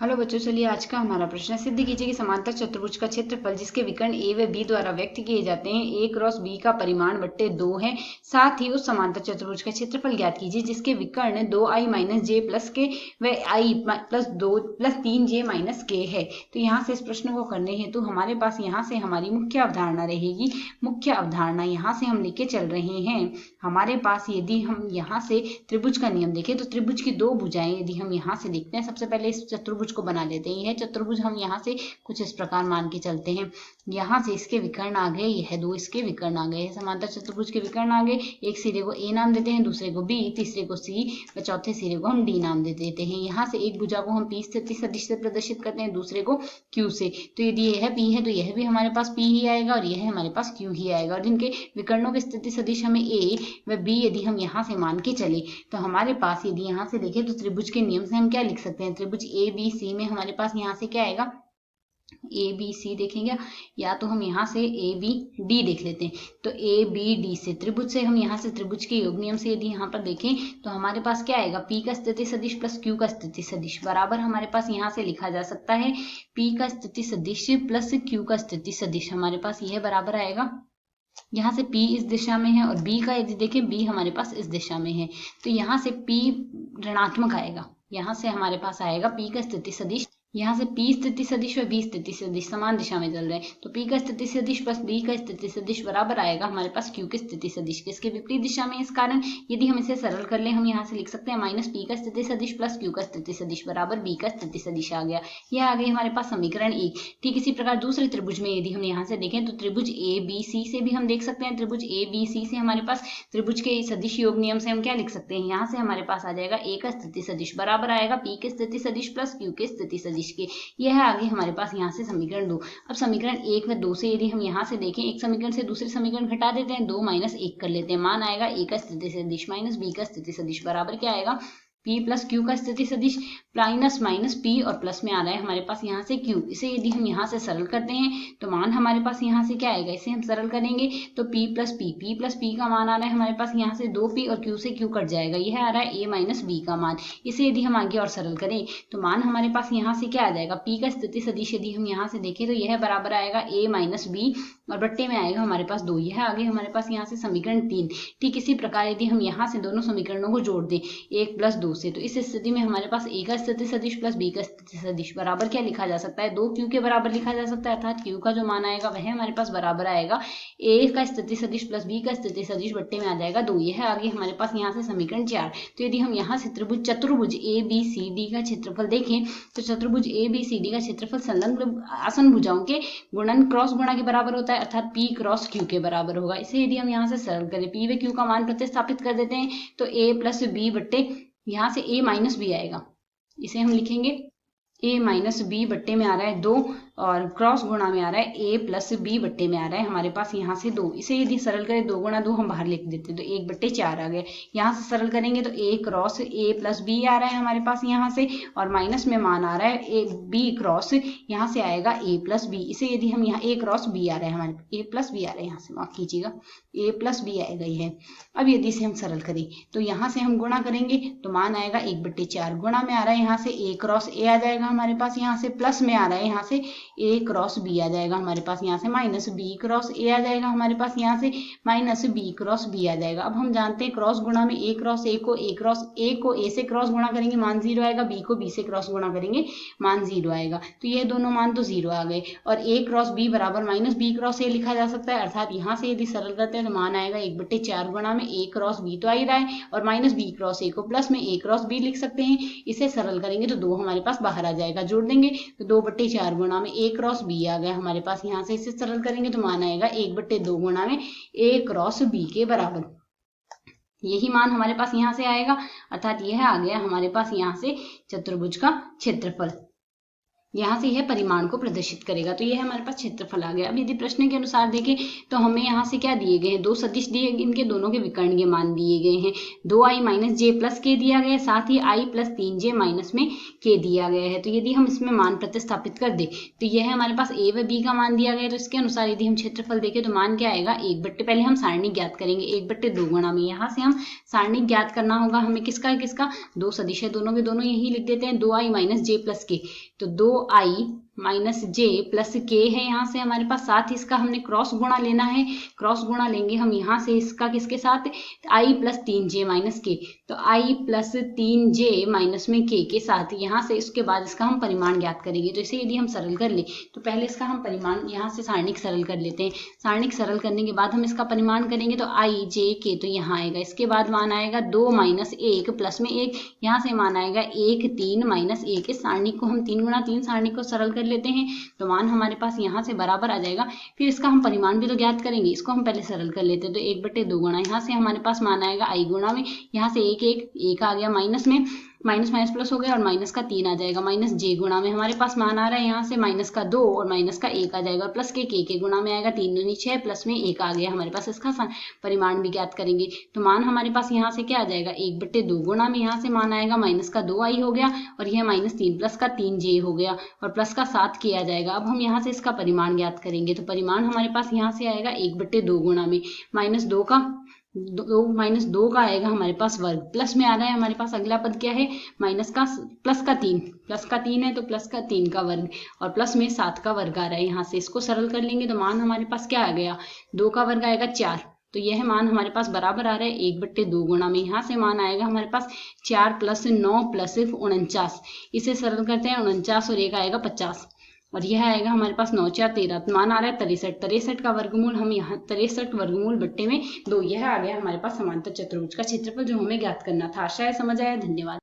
Hello बच्चों, चलिए आज का हमारा प्रश्न सिद्ध कीजिए कि समांतर चतुर्भुज का क्षेत्रफल जिसके विकर्ण ए व बी द्वारा व्यक्त किए जाते हैं ए क्रॉस बी का परिमाण बट्टे 2 है। साथ ही उस समांतर चतुर्भुज का क्षेत्रफल ज्ञात कीजिए जिसके विकर्ण 2i माइनस जे प्लस के व i plus 2 plus 3j minus के है। तो यहाँ से इस प्रश्न को करने हेतु हमारे पास यहाँ से हमारी मुख्य अवधारणा रहेगी। मुख्य अवधारणा यहाँ से हम लेके चल रहे हैं। हमारे पास यदि हम यहाँ से त्रिभुज का नियम देखें तो त्रिभुज की दो भुजाएं यदि हम यहाँ से देखते हैं, सबसे पहले इस चतुर्भुज को बना लेते हैं। यह चतुर्भुज हम यहाँ से कुछ इस प्रकार मान के चलते हैं। यहाँ से इसके विकर्ण आ गए, यह दो इसके विकर्ण आ गए, समांतर चतुर्भुज के विकर्ण आ गए। एक सिरे को ए नाम देते हैं, दूसरे को बी, तीसरे को सी व चौथे सिरे को हम डी नाम दे देते हैं। यहाँ से एक भुजा को हम पी स्थिति सदिश से प्रदर्शित करते हैं, दूसरे को क्यू से। तो यदि यह पी है तो यह भी हमारे पास पी ही आएगा और यह हमारे पास क्यू ही आएगा। और जिनके विकर्णों की स्थिति सदिश हमें ए व बी यदि हम यहाँ से मान के चले तो हमारे पास यदि यहाँ से देखें तो त्रिभुज के नियम से हम क्या लिख सकते हैं। त्रिभुज ए बी सी में हमारे पास यहाँ से क्या आएगा, ए बी सी देखेंगे, या तो हम यहाँ से ए बी डी देख लेते हैं। तो ए बी डी से त्रिभुज से हम यहाँ से त्रिभुज के योग नियम से यदि यहाँ पर देखें तो हमारे पास क्या आएगा, पी का स्थिति सदिश प्लस क्यू का स्थिति सदिश बराबर हमारे पास यहाँ से लिखा जा सकता है पी का स्थिति सदिश प्लस क्यू का स्थिति सदिश। हमारे पास यह बराबर आएगा, यहाँ से P इस दिशा में है और B का यदि देखें B हमारे पास इस दिशा में है तो यहाँ से P ऋणात्मक आएगा। यहाँ से हमारे पास आएगा P का स्थिति सदिश, यहाँ से P स्थिति सदिश और B स्थिति सदिश समान दिशा में चल रहे हैं तो P का स्थिति सदिश प्लस B का स्थिति सदिश बराबर आएगा हमारे पास Q की स्थिति सदिश के। इसके विपरीत दिशा में, इस कारण यदि हम इसे सरल कर ले हम यहाँ से लिख सकते हैं माइनस P का स्थिति सदिश प्लस Q का स्थिति सदिश बराबर B का स्थिति सदिश आ गया। यह आ गई हमारे पास समीकरण 1। ठीक इसी प्रकार दूसरे त्रिभुज में यदि हम यहाँ से देखें तो त्रिभुज ए बी सी से भी हम देख सकते हैं। त्रिभुज ए बी सी से हमारे पास त्रिभुज के सदिश योग नियम से हम क्या लिख सकते हैं, यहाँ से हमारे पास आ जाएगा ए का स्थिति सदिश बराबर आएगा P के स्थिति सदिश प्लस Q के स्थिति सदिश के। यह आगे हमारे पास यहाँ से समीकरण 2। अब समीकरण 1 व 2 से यदि हम यहाँ से देखें, एक समीकरण से दूसरे समीकरण घटा देते हैं, 2 माइनस 1 कर लेते हैं, मान आएगा ए का स्थिति सदिश माइनस बी का स्थिति सदिश बराबर क्या आएगा, P प्लस क्यू का स्थिति सदिश माइनस माइनस P और प्लस में आ रहा है हमारे पास यहाँ से Q। इसे यदि हम यहाँ से सरल करते हैं तो मान हमारे पास यहाँ से क्या आएगा, इसे हम सरल करेंगे तो P प्लस P का मान आ रहा है हमारे पास यहाँ से 2P और Q से Q कट जाएगा, यह आ रहा है A माइनस B का मान। इसे यदि हम आगे और सरल करें तो मान हमारे पास यहाँ से क्या आ जाएगा, P का स्थिति सदिश यदि हम यहाँ से देखें तो यह बराबर आएगा A माइनस B और बट्टे में आएगा हमारे पास 2। यह आगे हमारे पास यहाँ से समीकरण 3। ठीक इसी प्रकार यदि हम यहाँ से दोनों समीकरणों को जोड़ दें 1 प्लस 2 से तो इस स्थिति में हमारे पास ए का स्थिति सदिश प्लस बी का स्थिति सदिश बराबर क्या लिखा जा सकता है, 2Q के बराबर लिखा जा सकता है। अर्थात Q का जो मान आएगा वह हमारे पास बराबर आएगा ए का स्थिति सदिश प्लस बी का स्थिति सदिश बट्टे में आ जाएगा 2। यह आगे हमारे पास यहाँ से समीकरण 4। तो यदि हम यहाँ से चतुर्भुज ए बी सी डी का क्षेत्रफल देखें तो चतुर्भुज ए बी सी डी का क्षेत्रफल संलग्न आसन भुजाओं के गुणन क्रॉस गुणा के बराबर होता है, अर्थात P क्रॉस Q के बराबर होगा। इसे यदि हम यहाँ से सरल करें, P व Q का मान प्रतिस्थापित कर देते हैं तो A प्लस बी बट्टे यहाँ से A माइनस बी आएगा। इसे हम लिखेंगे A माइनस बी बट्टे में आ रहा है 2 और क्रॉस गुणा में आ रहा है A प्लस बी बट्टे में आ रहा है हमारे पास यहाँ से 2। इसे यदि सरल करें 2 गुणा 2 हम बाहर लिख देते हैं तो 1 बट्टे 4 आ गए। यहाँ से सरल करेंगे तो A cross A plus b आ रहा है हमारे पास यहाँ से, और माइनस में मान आ रहा है B क्रॉस यहाँ से आएगा A प्लस बी। इसे यदि हम यहाँ A क्रॉस B आ रहा है हमारे A प्लस बी आ रहा है, यहाँ से माफ कीजिएगा A प्लस बी आएगा यह। अब यदि इसे हम सरल करें तो यहाँ से हम गुणा करेंगे तो मान आएगा 1 बट्टे 4, गुणा में आ रहा है यहाँ से A क्रॉस A आ जाएगा हमारे पास, यहाँ से प्लस में आ रहा है यहाँ से A क्रॉस B आ जाएगा हमारे पास, यहाँ से माइनस B क्रॉस A आ जाएगा हमारे पास, यहाँ से माइनस B क्रॉस B आ जाएगा। अब हम जानते हैं क्रॉस गुणा में A क्रॉस A को A से क्रॉस गुणा करेंगे मान 0 आएगा, B को B से क्रॉस गुणा करेंगे मान 0 आएगा। तो ये दोनों मान तो 0 आ गए और A क्रॉस B बराबर माइनस B क्रॉस A लिखा जा सकता है। अर्थात यहाँ से यदि सरल करते हैं तो मान आएगा 1 बट्टे 4 गुणा में A क्रॉस B तो आ ही रहा है और माइनस B क्रॉस A को प्लस में A क्रॉस B लिख सकते हैं। इसे सरल करेंगे तो 2 हमारे पास बाहर आ जाएगा, जोड़ देंगे तो 2 बट्टे 4 गुणा में A क्रॉस B आ गया हमारे पास। यहाँ से इसे सरल करेंगे तो मान आएगा 1 बट्टे 2 गुणा में A क्रॉस B के बराबर। यही मान हमारे पास यहाँ से आएगा, अर्थात यह आ गया हमारे पास यहाँ से चतुर्भुज का क्षेत्रफल। यहाँ से यह परिमाण को प्रदर्शित करेगा। तो यह हमारे पास क्षेत्रफल आ गया। अब यदि प्रश्न के अनुसार देखें तो हमें यहाँ से क्या दिए गए हैं, दो सदिश दिए, इनके दोनों के विकर्ण के मान दिए गए हैं। 2i माइनस जे प्लस के दिया गया है, साथ ही i प्लस 3j माइनस में के दिया गया है। तो यदि हम इसमें मान प्रतिस्थापित कर दे तो यह हमारे पास a व b का मान दिया गया है। तो इसके अनुसार यदि हम क्षेत्रफल देखें तो मान क्या आएगा, 1/, पहले हम सारणी ज्ञात करेंगे 1/2 गुणा में। यहाँ से हम सारणी ज्ञात करना होगा हमें किसका किसका, दो सदिश है दोनों के दोनों, यही लिख देते हैं 2i माइनस जे प्लस के। तो 2i माइनस जे प्लस के है यहाँ से हमारे पास, साथ ही इसका हमने क्रॉस गुणा लेना है। क्रॉस गुणा लेंगे हम यहाँ से इसका किसके साथ, i प्लस 3j माइनस के। तो i प्लस 3j माइनस में के साथ यहाँ से, इसके बाद इसका हम परिमाण ज्ञात करेंगे। तो इसे यदि हम सरल कर ले तो पहले इसका हम परिमाण यहाँ से सारणिक सरल कर लेते हैं। सारणिक सरल करने के बाद हम इसका परिमाण करेंगे तो i j k तो यहाँ आएगा। इसके बाद मान आएगा 2 माइनस 1 प्लस में 1, यहाँ से मान आएगा 1 3 माइनस 1। इस सारणिक को हम 3 गुणा 3 सारणिक को सरल कर लेते हैं तो मान हमारे पास यहाँ से बराबर आ जाएगा। फिर इसका हम परिमाण भी तो ज्ञात करेंगे, इसको हम पहले सरल कर लेते हैं। तो 1/2 गुणा, यहाँ से हमारे पास मान आएगा i गुणा में, यहाँ से 1 आ गया, माइनस में माइनस माइनस प्लस हो गया और माइनस का 3 आ जाएगा। माइनस जे गुणा में हमारे पास मान आ रहा है यहाँ से माइनस का 2 और माइनस का 1 आ जाएगा। प्लस के गुणा में आएगा 3 दूनी 6 प्लस में 1 आ गया हमारे पास। इसका परिमाण भी ज्ञात करेंगे तो मान हमारे पास यहाँ से क्या आ जाएगा, 1/2 गुणा में यहाँ से मान आएगा माइनस का 2i हो गया और यह माइनस 3 प्लस का 3j हो गया और प्लस का 7 k आ जाएगा। अब हम यहाँ से इसका परिमाण ज्ञात करेंगे तो परिमाण हमारे पास यहाँ से आएगा 1/2 गुणा में माइनस 2 का आएगा हमारे पास वर्ग, प्लस में आ रहा है हमारे पास अगला पद क्या है, माइनस का प्लस का 3 है तो प्लस का 3 का वर्ग और प्लस में 7 का वर्ग आ रहा है। यहाँ से इसको सरल कर लेंगे तो मान हमारे पास क्या आ गया, 2 का वर्ग आएगा 4। तो यह मान हमारे पास बराबर आ रहा है 1/2 गुणा में। यहाँ से मान आएगा हमारे पास 4 प्लस 9 प्लस 49। इसे सरल करते हैं, 49 और 1 आएगा 50 और यह आएगा हमारे पास 9 4 13, मान आ रहा है 63 का वर्गमूल, हम यहाँ 63 वर्गमूल बट्टे में 2, यह आ गया हमारे पास समांतर चतुर्भुज का क्षेत्रफल जो हमें ज्ञात करना था। आशा है समझ आया, धन्यवाद।